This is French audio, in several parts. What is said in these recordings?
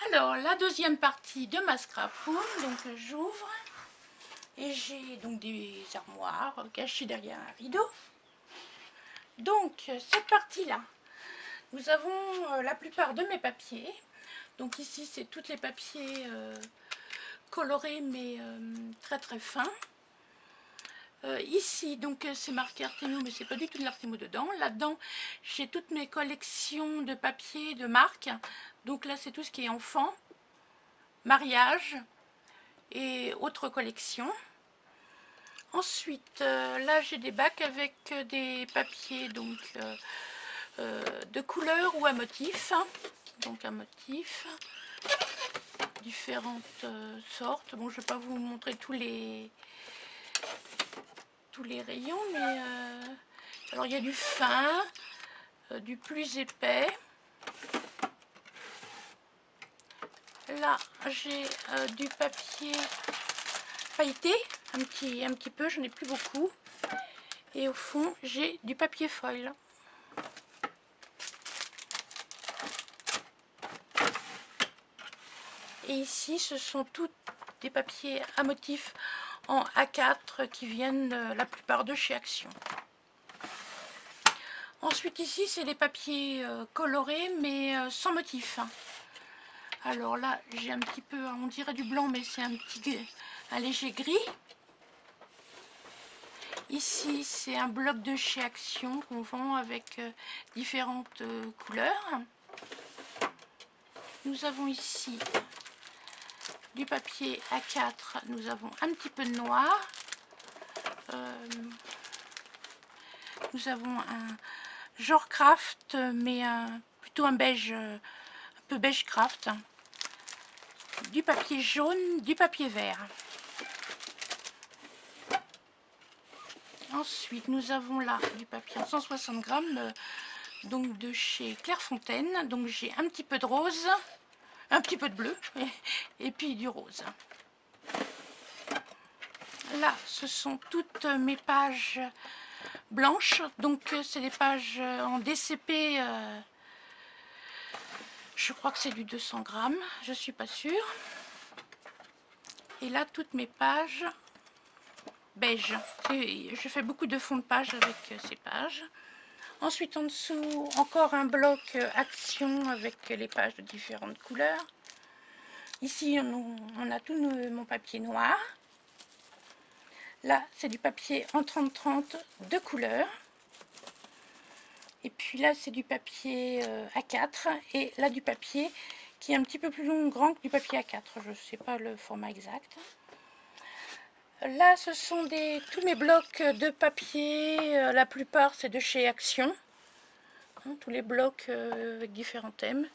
Alors, la deuxième partie de ma scrap room, donc j'ouvre et j'ai donc des armoires cachées derrière un rideau. Donc, cette partie-là, nous avons la plupart de mes papiers. Donc ici, c'est tous les papiers colorés mais très très fins. Ici, donc c'est marqué Artemo, mais c'est pas du tout de l'Artemo dedans. Là-dedans, j'ai toutes mes collections de papier de marque. Donc là, c'est tout ce qui est enfant, mariage et autres collections. Ensuite, là, j'ai des bacs avec des papiers donc de couleur ou à motif. Donc à motif, différentes sortes. Bon, je vais pas vous montrer tous les rayons, mais alors il y a du fin, du plus épais. Là, j'ai du papier pailleté, un petit peu, j'en ai plus beaucoup. Et au fond, j'ai du papier foil. Et ici, ce sont tous des papiers à motifs en A4 qui viennent la plupart de chez Action. Ensuite, ici, c'est des papiers colorés, mais sans motif. Alors là, j'ai un petit peu, on dirait du blanc, mais c'est un léger gris. Ici, c'est un bloc de chez Action qu'on vend avec différentes couleurs. Nous avons ici du papier A4, nous avons un petit peu de noir. Nous avons un genre craft, mais plutôt un beige, un peu beige craft. Du papier jaune, du papier vert. Ensuite, nous avons là du papier en 160 grammes, donc de chez Clairefontaine. Donc j'ai un petit peu de rose, un petit peu de bleu, et puis du rose. Là, ce sont toutes mes pages blanches, donc c'est des pages en DCP, je crois que c'est du 200 grammes, je suis pas sûre. Et là, toutes mes pages beige. Je fais beaucoup de fond de page avec ces pages. Ensuite, en dessous, encore un bloc Action avec les pages de différentes couleurs. Ici, on a tout mon papier noir. Là, c'est du papier en 30-30 de couleur. Et puis là, c'est du papier A4. Et là, du papier qui est un petit peu plus grand que du papier A4. Je ne sais pas le format exact. Là, ce sont tous mes blocs de papier. La plupart, c'est de chez Action. Tous les blocs avec différents thèmes.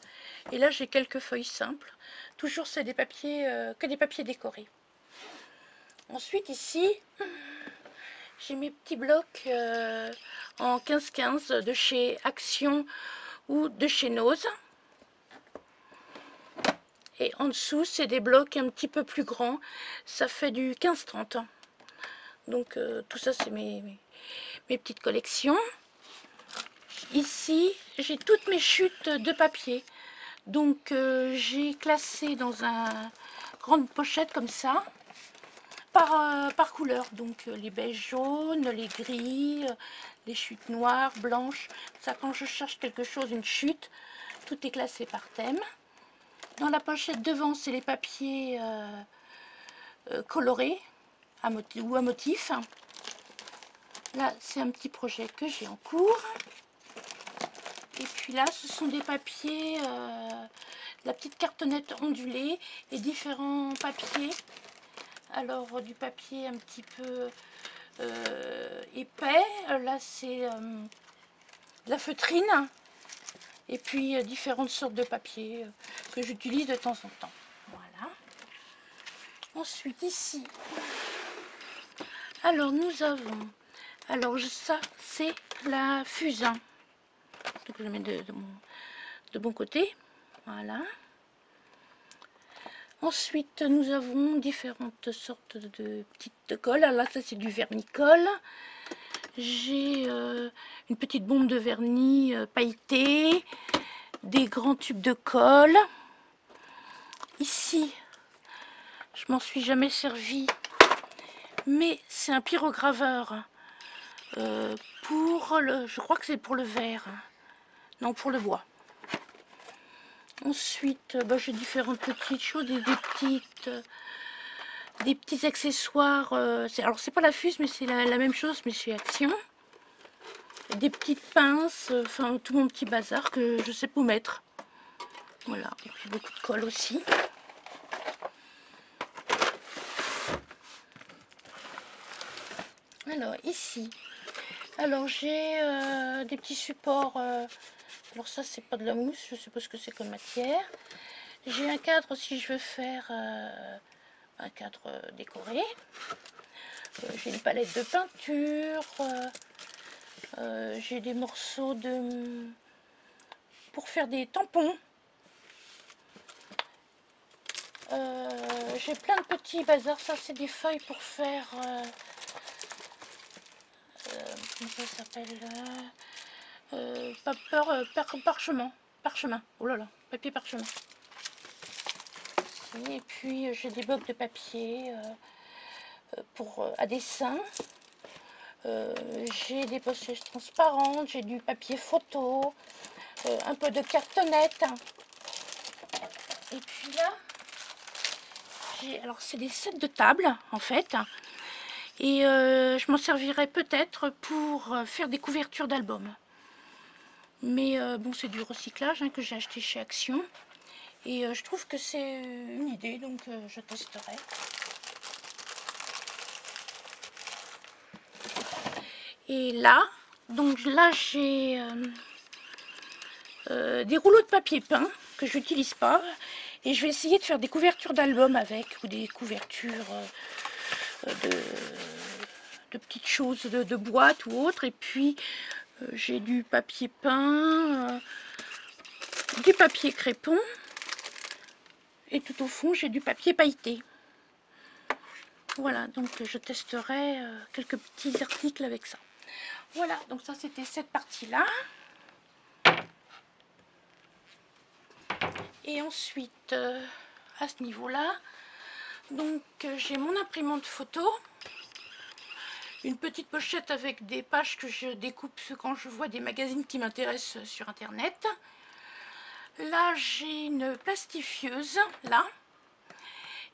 Et là, j'ai quelques feuilles simples. Toujours, c'est des papiers, que des papiers décorés. Ensuite, ici, j'ai mes petits blocs en 15-15 de chez Action ou de chez Nose. Et en dessous, c'est des blocs un petit peu plus grands. Ça fait du 15-30. Donc, tout ça, c'est mes petites collections. Ici, j'ai toutes mes chutes de papier. Donc, j'ai classé dans une grande pochette comme ça, par couleur. Donc, les beiges jaunes, les gris, les chutes noires, blanches. Ça, quand je cherche quelque chose, une chute, tout est classé par thème. Dans la pochette devant, c'est les papiers colorés ou à motif. Là, c'est un petit projet que j'ai en cours. Et puis là, ce sont des papiers, la petite cartonnette ondulée et différents papiers. Alors, du papier un petit peu épais. Là, c'est de la feutrine. Et puis, différentes sortes de papiers que j'utilise de temps en temps. Voilà. Ensuite, ici, alors nous avons, alors ça, c'est la fusain. Donc, je mets de bon côté. Voilà. Ensuite, nous avons différentes sortes de petites colles. Alors là, ça, c'est du vernis-colle. J'ai une petite bombe de vernis pailletée, des grands tubes de colle. ici, je m'en suis jamais servi, mais c'est un pyrograveur pour le, je crois que c'est pour le verre, non, pour le bois. Ensuite, j'ai différentes petites choses, des petits accessoires. Alors c'est pas la Fuse, mais c'est la même chose, mais chez Action. Des petites pinces, enfin tout mon petit bazar que je sais pas où mettre. Voilà, et puis beaucoup de colle aussi. Alors ici, alors j'ai des petits supports. Alors ça c'est pas de la mousse, je sais pas ce que c'est comme matière. J'ai un cadre si je veux faire un cadre décoré. J'ai une palette de peinture. J'ai des morceaux pour faire des tampons. J'ai plein de petits bazars. Ça c'est des feuilles pour faire comment ça s'appelle, parchemin. Oh là là, papier parchemin. Et puis j'ai des blocs de papier pour à dessin. J'ai des pochettes transparentes, j'ai du papier photo, un peu de cartonnette. Et puis là, alors c'est des sets de table en fait. Et je m'en servirai peut-être pour faire des couvertures d'albums. Mais bon, c'est du recyclage que j'ai acheté chez Action. Et je trouve que c'est une idée, donc je testerai. Et là, donc là j'ai des rouleaux de papier peint que je n'utilise pas. Et je vais essayer de faire des couvertures d'albums avec, ou des couvertures de petites choses, de boîtes ou autres. Et puis j'ai du papier peint, du papier crépon. Et tout au fond, j'ai du papier pailleté. Voilà, donc je testerai quelques petits articles avec ça. Voilà, donc ça c'était cette partie-là. Et ensuite, à ce niveau-là, donc j'ai mon imprimante photo. Une petite pochette avec des pages que je découpe quand je vois des magazines qui m'intéressent sur internet. Là j'ai une plastifieuse, là.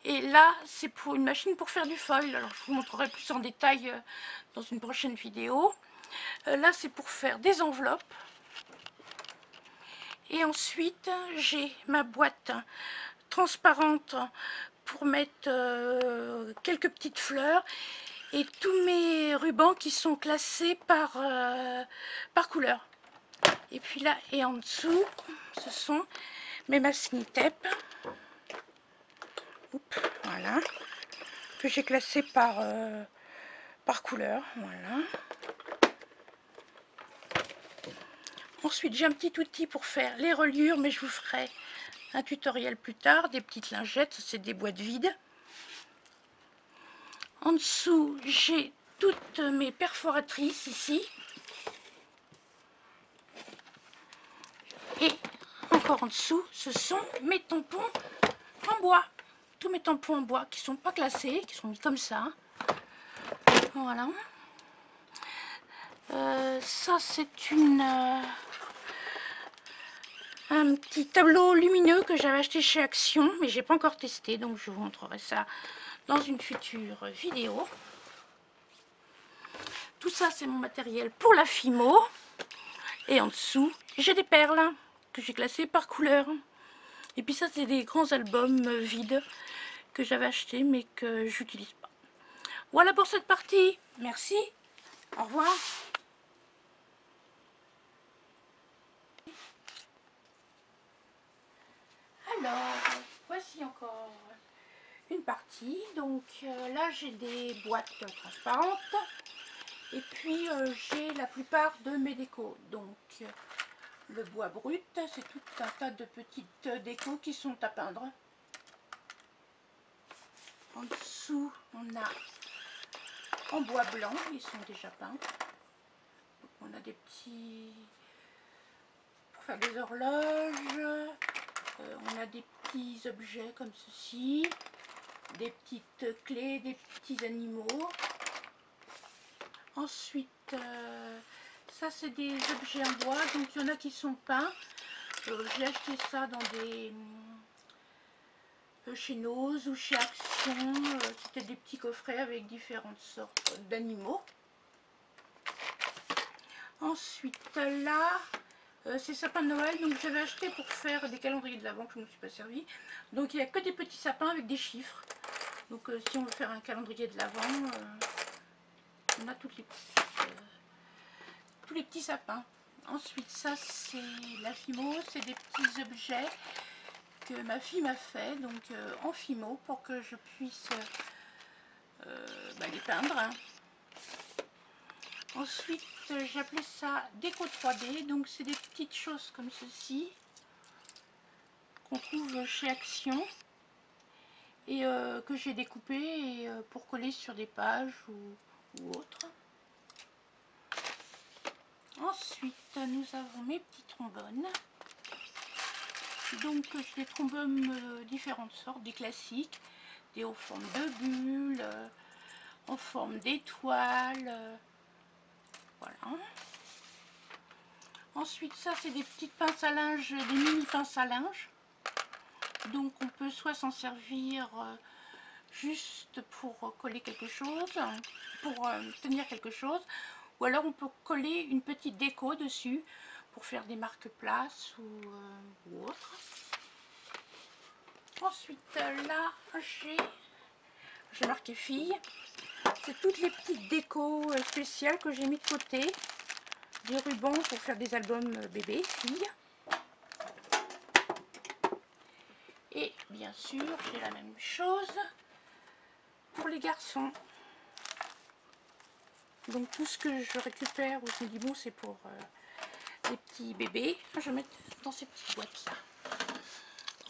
Et là c'est pour une machine pour faire du foil. Alors je vous montrerai plus en détail dans une prochaine vidéo. Là c'est pour faire des enveloppes. Et ensuite j'ai ma boîte transparente pour mettre quelques petites fleurs. Et tous mes rubans qui sont classés par couleur. Et puis là et en dessous, ce sont mes masking tape. Voilà. Que j'ai classé par couleur. Voilà. Ensuite, j'ai un petit outil pour faire les reliures, mais je vous ferai un tutoriel plus tard. Des petites lingettes, c'est des boîtes vides. En dessous, j'ai toutes mes perforatrices ici. Et encore en dessous, ce sont mes tampons en bois. Tous mes tampons en bois qui ne sont pas classés, qui sont mis comme ça. Voilà. Ça, c'est un petit tableau lumineux que j'avais acheté chez Action, mais j'ai pas encore testé, donc je vous montrerai ça dans une future vidéo. Tout ça, c'est mon matériel pour la Fimo. Et en dessous, j'ai des perles que j'ai classées par couleur. Et puis ça, c'est des grands albums vides que j'avais achetés, mais que j'utilise pas. Voilà pour cette partie. Merci. Au revoir. Alors, voici encore une partie. Donc là, j'ai des boîtes transparentes. Et puis, j'ai la plupart de mes décos. Donc, le bois brut, c'est tout un tas de petites décos qui sont à peindre. En dessous, on a en bois blanc, ils sont déjà peints. Donc, on a des petits... pour faire des horloges. On a des petits objets comme ceci, des petites clés, des petits animaux. Ensuite, ça c'est des objets en bois, donc il y en a qui sont peints. J'ai acheté ça dans des chez Nose ou chez Action. C'était des petits coffrets avec différentes sortes d'animaux. Ensuite là, c'est sapin de Noël, donc j'avais acheté pour faire des calendriers de l'Avent que je ne me suis pas servi. Donc il n'y a que des petits sapins avec des chiffres. Donc si on veut faire un calendrier de l'Avent, on a tous les petits sapins. Ensuite ça c'est la Fimo, c'est des petits objets que ma fille m'a fait, donc en Fimo, pour que je puisse les peindre. Ensuite j'ai appelé ça déco 3D, donc c'est des petites choses comme ceci qu'on trouve chez Action et que j'ai découpé et, pour coller sur des pages ou autres. Ensuite nous avons mes petits trombones, donc j'ai des trombones différentes sortes, des classiques, des en forme de bulles, en forme d'étoiles, voilà. Ensuite ça c'est des petites pinces à linge, des mini pinces à linge, donc on peut soit s'en servir juste pour coller quelque chose, pour tenir quelque chose, ou alors on peut coller une petite déco dessus pour faire des marque-places ou autre. Ensuite là j'ai marqué fille, c'est toutes les petites décos spéciales que j'ai mis de côté, des rubans pour faire des albums bébé, filles. Et bien sûr j'ai la même chose pour les garçons. Donc tout ce que je récupère ou je me dis bon c'est pour les petits bébés, je vais mettre dans ces petites boîtes là.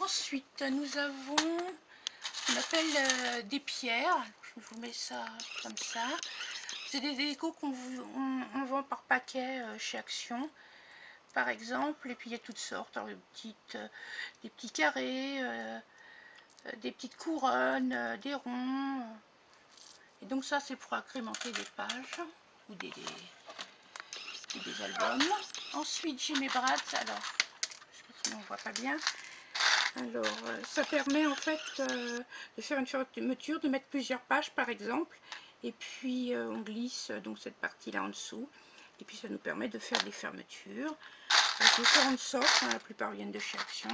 Ensuite nous avons ce qu'on appelle des pierres, je vous mets ça comme ça. C'est des décos qu'on vend par paquet chez Action par exemple, et puis il y a toutes sortes, alors, des petits carrés, des petites couronnes, des ronds, et donc ça c'est pour agrémenter des pages ou des albums. Ensuite j'ai mes brads, alors parce que sinon on voit pas bien. Alors ça permet en fait de faire une fermeture, de mettre plusieurs pages par exemple, et puis on glisse donc cette partie là en dessous, et puis ça nous permet de faire des fermetures avec différentes sortes, hein, la plupart viennent de chez Action,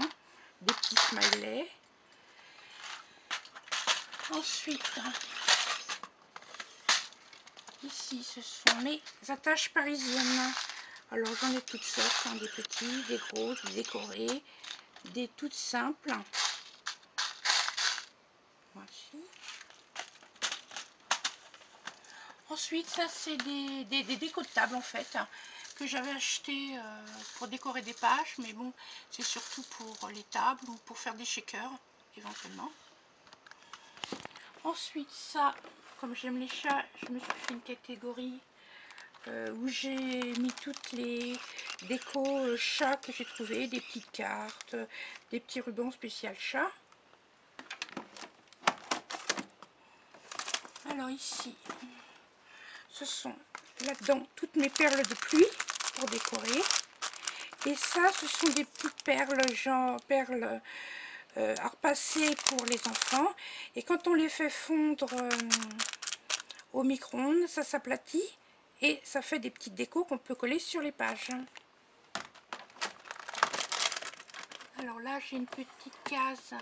des petits smileys. Ensuite ici ce sont mes attaches parisiennes. Alors j'en ai toutes sortes, hein, des petits, des gros, des décorés, des toutes simples. Voici. Ensuite ça c'est des décos de table en fait, hein, que j'avais acheté pour décorer des pages, mais bon c'est surtout pour les tables ou pour faire des shakers éventuellement. Ensuite ça, comme j'aime les chats, je me suis fait une catégorie où j'ai mis toutes les décos chats que j'ai trouvé, des petites cartes, des petits rubans spécial chat. Alors ici, ce sont là-dedans toutes mes perles de pluie pour décorer. Et ça, ce sont des petites perles, genre perles à repasser pour les enfants. Et quand on les fait fondre au micro-ondes, ça s'aplatit et ça fait des petites décos qu'on peut coller sur les pages. Alors là, j'ai une petite case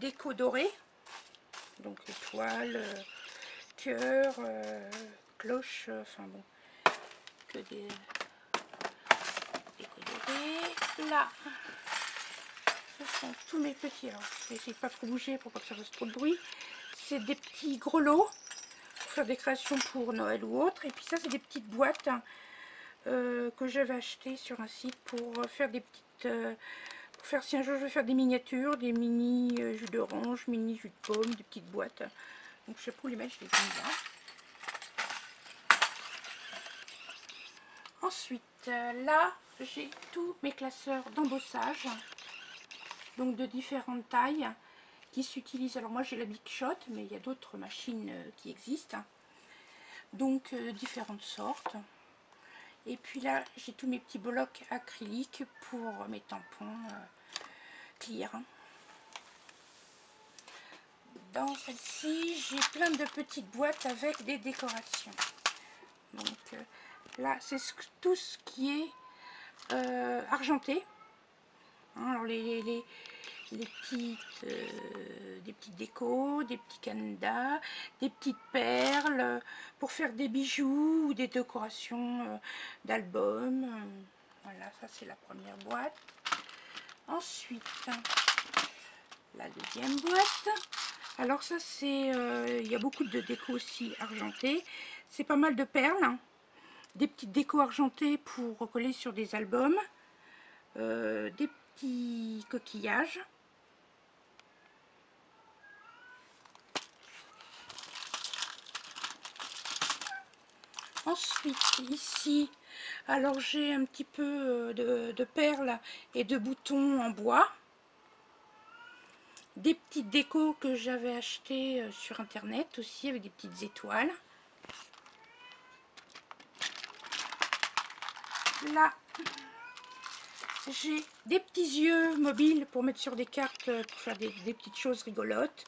déco dorée. Donc étoiles, cœur, cloche, enfin bon, que des déco dorées. Là, ce sont tous mes petits, alors je vais essayer de pas trop bouger pour pas que ça fasse trop de bruit. C'est des petits grelots pour faire des créations pour Noël ou autre. Et puis ça, c'est des petites boîtes hein, que j'avais achetées sur un site pour faire des petites... pour faire si un jour je veux faire des miniatures, des mini jus d'orange, mini jus de pomme, des petites boîtes. Donc je sais pas où les mettre, je les ai mis là. Ensuite, là, j'ai tous mes classeurs d'embossage. donc de différentes tailles qui s'utilisent. Alors moi j'ai la Big Shot, mais il y a d'autres machines qui existent, donc différentes sortes. Et puis là j'ai tous mes petits blocs acryliques pour mes tampons clear. Dans celle-ci j'ai plein de petites boîtes avec des décorations. Donc là c'est tout ce qui est argenté. Hein, alors des petites décos, des petits cadenas, des petites perles pour faire des bijoux ou des décorations d'albums. Voilà, ça c'est la première boîte. Ensuite, la deuxième boîte. Alors ça c'est, il y a beaucoup de déco aussi argentées. C'est pas mal de perles, hein. Des petites décos argentées pour recoller sur des albums. Des petits coquillages. Ensuite, ici, alors j'ai un petit peu de perles et de boutons en bois. Des petites décos que j'avais achetées sur internet aussi, avec des petites étoiles. Là, j'ai des petits yeux mobiles pour mettre sur des cartes, pour faire des petites choses rigolotes.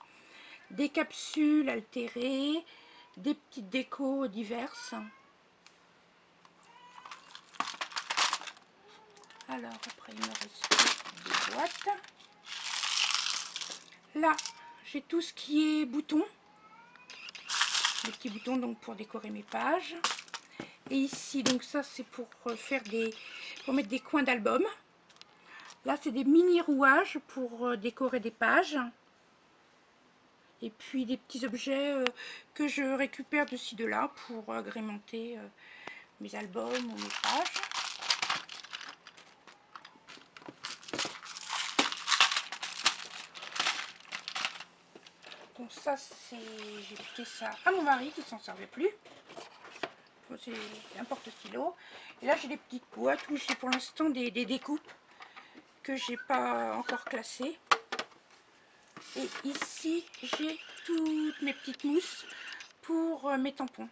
Des capsules altérées, des petites décos diverses. Alors après il me reste des boîtes. Là j'ai tout ce qui est boutons, des petits boutons donc pour décorer mes pages. Et ici donc ça c'est pour faire pour mettre des coins d'album. Là c'est des mini rouages pour décorer des pages. Et puis des petits objets que je récupère de ci de là pour agrémenter mes albums ou mes pages. Donc ça c'est, j'ai fait ça à mon mari qui s'en servait plus. C'est un porte-stylo. Et là j'ai des petites boîtes où j'ai pour l'instant des découpes que j'ai pas encore classées. Et ici j'ai toutes mes petites mousses pour mes tampons.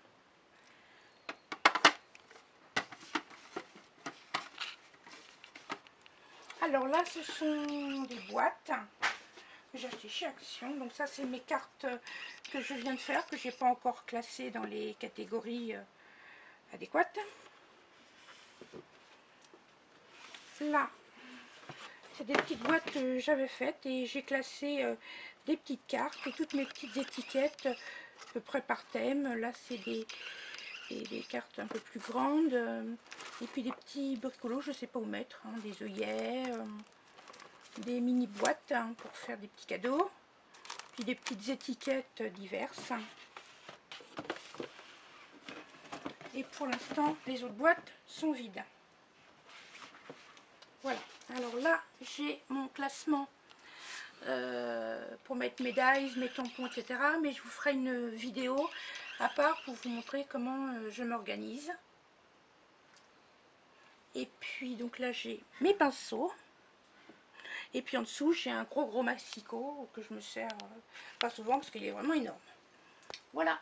Alors là ce sont des boîtes que j'ai achetées chez Action. Donc ça c'est mes cartes que je viens de faire, que j'ai pas encore classées dans les catégories adéquates. Là c'est des petites boîtes que j'avais faites et j'ai classé des petites cartes et toutes mes petites étiquettes à peu près par thème. Là c'est des cartes un peu plus grandes et puis des petits bricolos, je sais pas où mettre, hein, des œillets, des mini boîtes hein, pour faire des petits cadeaux, puis des petites étiquettes diverses. Et pour l'instant les autres boîtes sont vides. Voilà, alors là j'ai mon classement pour mettre mes dies, mes tampons, etc. Mais je vous ferai une vidéo à part pour vous montrer comment je m'organise. Et puis donc là j'ai mes pinceaux. Et puis en dessous j'ai un gros massicot que je me sers pas souvent parce qu'il est vraiment énorme. Voilà.